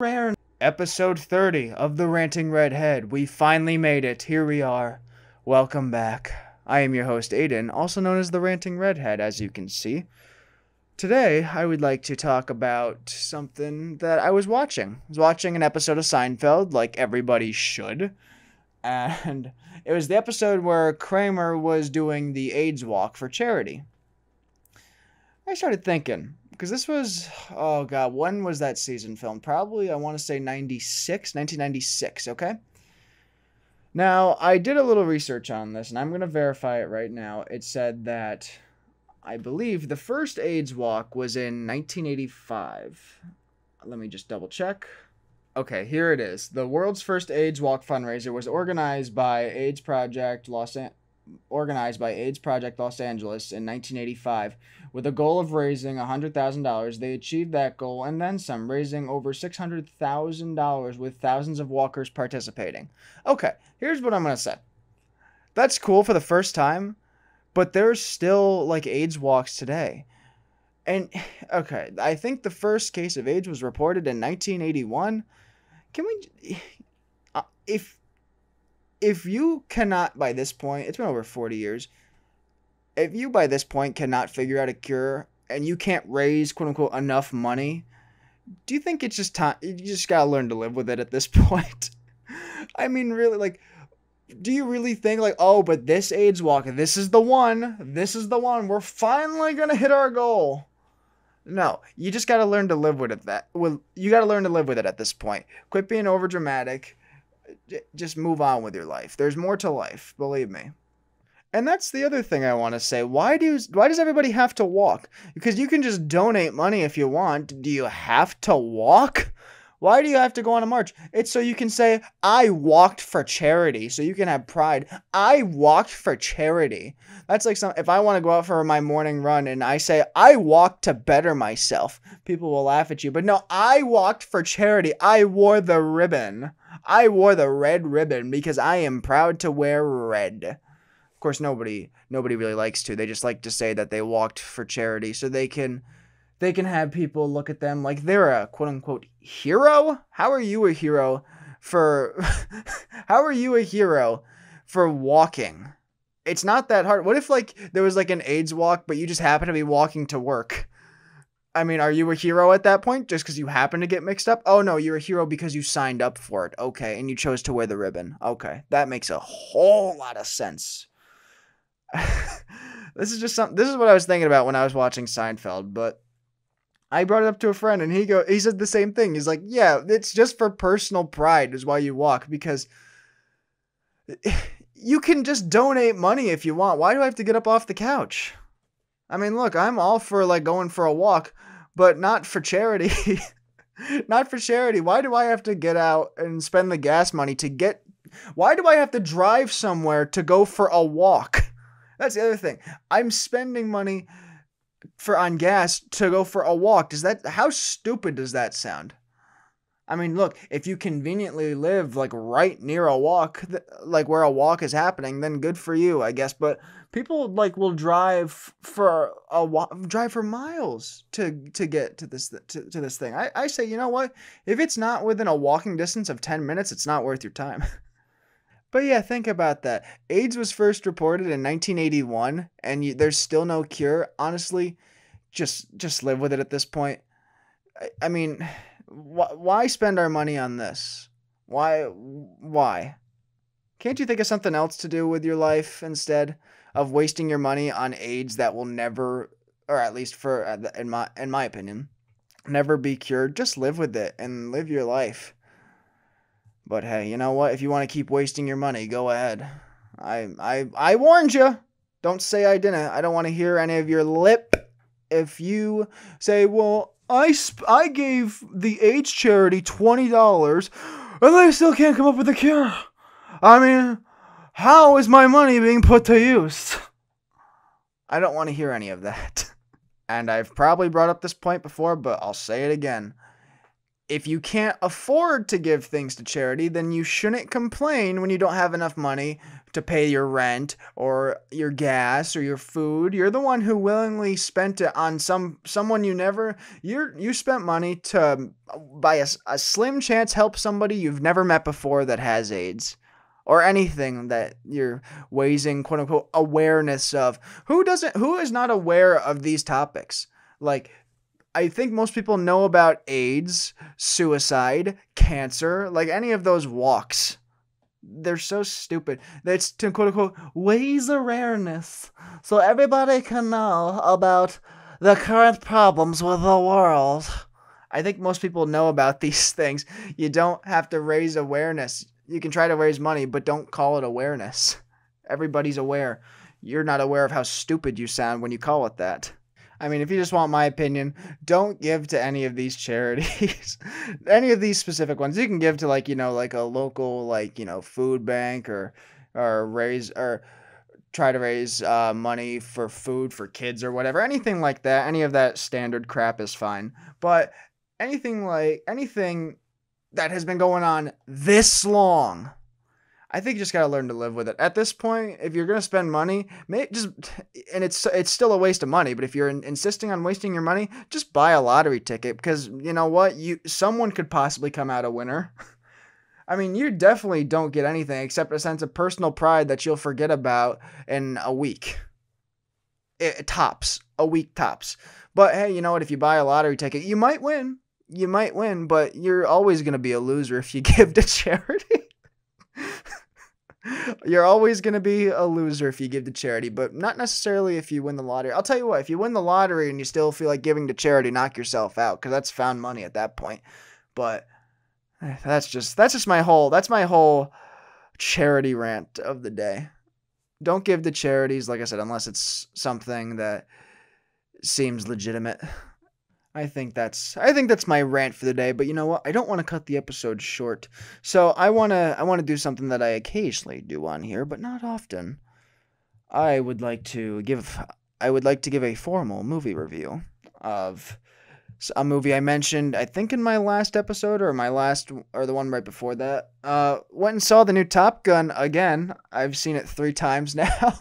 Rare. Episode 30 of The Ranting Redhead. We finally made it. Here we are. Welcome back. I am your host, Aiden, also known as The Ranting Redhead, as you can see. Today, I would like to talk about something that I was watching. I was watching an episode of Seinfeld, like everybody should. And it was the episode where Kramer was doing the AIDS walk for charity. I started thinking, because this was, oh god, when was that season filmed? Probably, I want to say 1996, okay? Now, I did a little research on this, and I'm going to verify it right now. It said that, I believe, the first AIDS walk was in 1985. Let me just double check. Okay, here it is. The world's first AIDS walk fundraiser was organized by AIDS Project Los Angeles in 1985 with a goal of raising $100,000. They achieved that goal and then some, raising over $600,000 with thousands of walkers participating. Okay, here's what I'm going to say. That's cool for the first time, but there's still like AIDS walks today. And okay, I think the first case of AIDS was reported in 1981. Can we if you cannot, by this point, it's been over 40 years, if you by this point cannot figure out a cure and you can't raise, quote unquote, enough money, do you think it's just time, you just gotta learn to live with it at this point? I mean, really, like, do you really think, like, oh, but this AIDS walk, this is the one, we're finally gonna hit our goal? No, you just gotta learn to live with it. You gotta learn to live with it at this point. Quit being overdramatic. Just move on with your life. There's more to life, believe me. And that's the other thing I want to say. Why does everybody have to walk? Because you can just donate money if you want. Do you have to walk? Why do you have to go on a march? It's so you can say, I walked for charity. So you can have pride. I walked for charity. That's like if I want to go out for my morning run and I say, I walked to better myself, people will laugh at you. But no, I walked for charity. I wore the ribbon. I wore the red ribbon because I am proud to wear red. Of course, nobody really likes to. They just like to say that they walked for charity so they can have people look at them like they're a quote unquote hero. How are you a hero for walking? It's not that hard. What if like there was like an AIDS walk, but you just happen to be walking to work? I mean, are you a hero at that point just because you happen to get mixed up? Oh no, you're a hero because you signed up for it. Okay, and you chose to wear the ribbon. Okay, that makes a whole lot of sense. This is what I was thinking about when I was watching Seinfeld, but I brought it up to a friend and he said the same thing. He's like, yeah, it's just for personal pride is why you walk, because you can just donate money if you want. Why do I have to get up off the couch? I mean, look, I'm all for like going for a walk, but not for charity. Not for charity. Why do I have to get out and spend the gas money why do I have to drive somewhere to go for a walk? That's the other thing. I'm spending money on gas to go for a walk. How stupid does that sound? I mean, look, if you conveniently live like right near a walk, like where a walk is happening, then good for you, I guess. But people like will drive for miles to get to this thing. I say, you know what? If it's not within a walking distance of 10 minutes, it's not worth your time. But yeah, think about that. AIDS was first reported in 1981, and there's still no cure. Honestly, just live with it at this point. I mean, why spend our money on this? Why? Can't you think of something else to do with your life instead of wasting your money on AIDS that will never, or at least in my opinion, never be cured? Just live with it and live your life. But hey, you know what? If you want to keep wasting your money, go ahead. I warned you. Don't say I didn't. I don't want to hear any of your lip. If you say, well, I gave the AIDS charity $20 and they still can't come up with a cure. I mean, how is my money being put to use? I don't want to hear any of that. And I've probably brought up this point before, but I'll say it again. if you can't afford to give things to charity, then you shouldn't complain when you don't have enough money to pay your rent or your gas or your food. You're the one who willingly spent it on someone you spent money to by a slim chance help somebody you've never met before that has AIDS. Or anything that you're raising quote unquote awareness of. Who is not aware of these topics? Like, I think most people know about AIDS, suicide, cancer, like any of those walks. They're so stupid. That's to quote unquote raise awareness so everybody can know about the current problems with the world. I think most people know about these things. You don't have to raise awareness. You can try to raise money, but don't call it awareness. Everybody's aware. You're not aware of how stupid you sound when you call it that. I mean, if you just want my opinion, don't give to any of these charities. Any of these specific ones. You can give to like a local food bank or try to raise money for food for kids or whatever. Anything like that. Any of that standard crap is fine. But anything that has been going on this long, I think you just gotta learn to live with it. At this point, if you're gonna spend money, and it's still a waste of money. But if you're insisting on wasting your money, just buy a lottery ticket because you know what, someone could possibly come out a winner. I mean, you definitely don't get anything except a sense of personal pride that you'll forget about in a week. A week tops. But hey, you know what? If you buy a lottery ticket, you might win. But you're always gonna be a loser if you give to charity. You're always going to be a loser if you give to charity, but not necessarily if you win the lottery. I'll tell you what, if you win the lottery and you still feel like giving to charity, knock yourself out because that's found money at that point. But that's just my whole charity rant of the day. Don't give to charities, like I said, unless it's something that seems legitimate. I think that's my rant for the day, but you know what? I don't want to cut the episode short. So I want to do something that I occasionally do on here, but not often. I would like to give a formal movie review of a movie I mentioned, I think in my last episode or the one right before that. Went and saw the new Top Gun again. I've seen it 3 times now.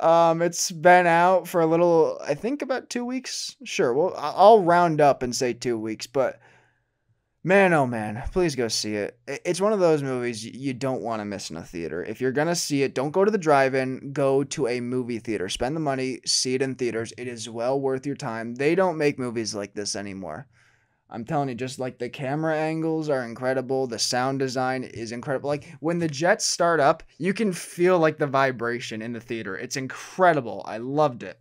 It's been out for a little, I think about 2 weeks. Sure, well, I'll round up and say 2 weeks, but man, oh man, please go see it. It's one of those movies you don't want to miss in a theater. If you're gonna see it, don't go to the drive-in, go to a movie theater. Spend the money, see it in theaters. It is well worth your time. They don't make movies like this anymore. I'm telling you, just like the camera angles are incredible. The sound design is incredible. Like when the jets start up, you can feel like the vibration in the theater. It's incredible. I loved it.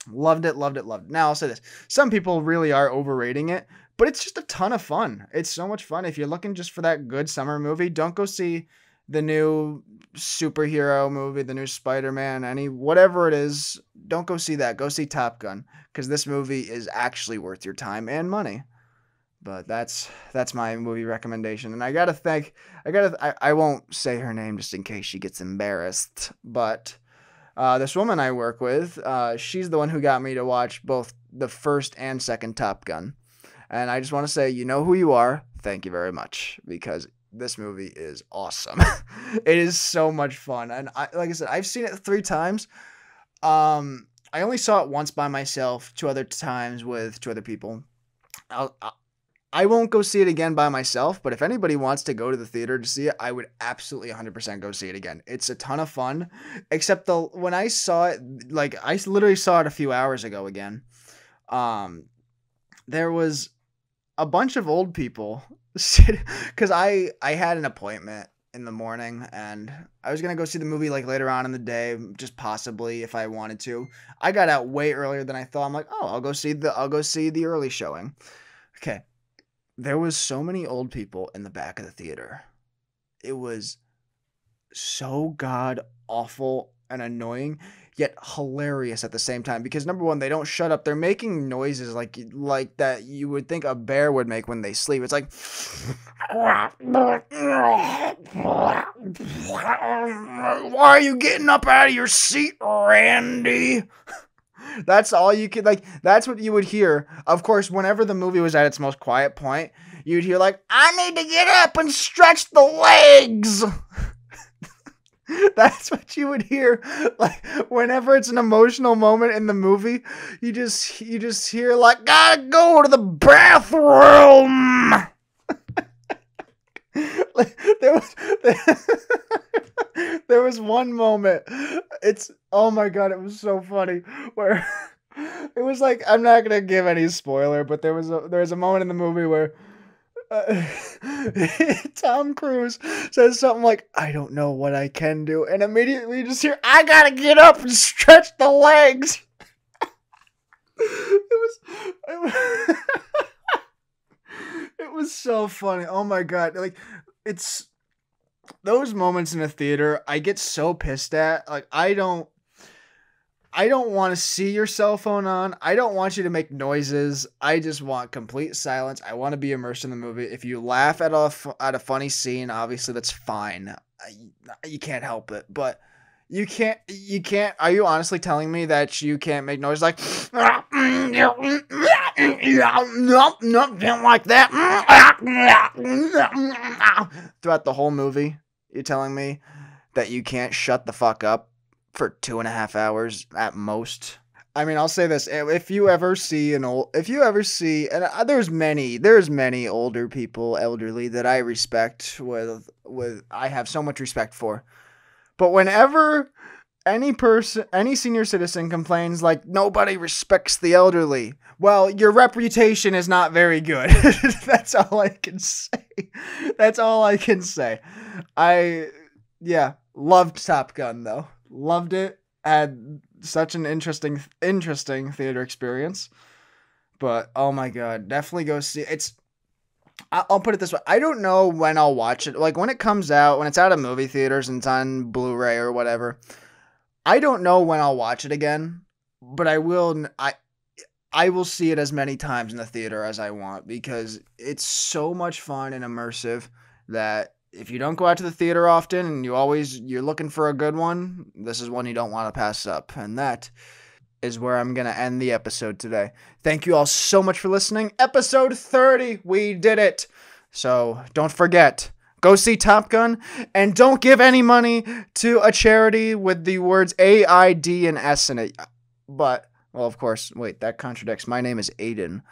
Loved it. Now I'll say this. Some people really are overrating it, but it's just a ton of fun. It's so much fun. If you're looking just for that good summer movie, don't go see the new superhero movie, the new Spider-Man, whatever it is. Don't go see that. Go see Top Gun because this movie is actually worth your time and money. But that's my movie recommendation. And I won't say her name just in case she gets embarrassed. But this woman I work with, she's the one who got me to watch both the first and second Top Gun. And I just want to say, you know who you are. Thank you very much. Because this movie is awesome. It is so much fun. And like I said, I've seen it 3 times. I only saw it once by myself, 2 other times with 2 other people. I won't go see it again by myself, but if anybody wants to go to the theater to see it, I would absolutely 100% go see it again. It's a ton of fun, except when I saw it, like I literally saw it a few hours ago again. There was a bunch of old people because I had an appointment in the morning and I was going to go see the movie like later on in the day, just possibly if I wanted to. I got out way earlier than I thought. I'm like, "Oh, I'll go see the early showing." Okay. There was so many old people in the back of the theater. It was so god awful and annoying, yet hilarious at the same time. Because number one, they don't shut up. They're making noises like that you would think a bear would make when they sleep. It's like, why are you getting up out of your seat, Randy? That's all you could, like, that's what you would hear. Of course, whenever the movie was at its most quiet point, you'd hear like, I need to get up and stretch the legs. That's what you would hear, like, whenever it's an emotional moment in the movie. You just hear like, gotta go to the bathroom. Like, there was one moment. Oh my god, it was so funny where it was like, I'm not gonna give any spoiler, but there was a moment in the movie where Tom Cruise says something like, I don't know what I can do, and immediately you just hear, I gotta get up and stretch the legs. It was so funny. Oh my god. Like, it's those moments in a theater I get so pissed at. Like, I don't want to see your cell phone on. I don't want you to make noises. I just want complete silence. I want to be immersed in the movie. If you laugh at a funny scene, obviously that's fine. You can't help it. But you can't. Are you honestly telling me that you can't make noise like, nope, don't like that, throughout the whole movie? You're telling me that you can't shut the fuck up for 2.5 hours at most? I mean, I'll say this: if you ever see, and there's many older people, elderly, that I respect. I have so much respect for. But whenever any senior citizen complains like nobody respects the elderly, well, your reputation is not very good. That's all I can say. Loved Top Gun though. Loved it. Had such an interesting theater experience. But oh my god, definitely go see it. I'll put it this way. I don't know when I'll watch it. Like, when it comes out, when it's out of movie theaters and it's on Blu-ray or whatever, I don't know when I'll watch it again, but I will see it as many times in the theater as I want, because it's so much fun and immersive that if you don't go out to the theater often and you're looking for a good one, this is one you don't want to pass up. And that is where I'm going to end the episode today. Thank you all so much for listening. Episode 30, we did it. So don't forget, go see Top Gun, and don't give any money to a charity with the words A, I, D, and S in it. But, well, of course, wait, that contradicts. My name is Aiden.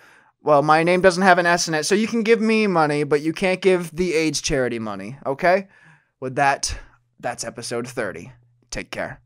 Well, my name doesn't have an S in it, so you can give me money, but you can't give the AIDS charity money, okay? With that, that's episode 30. Take care.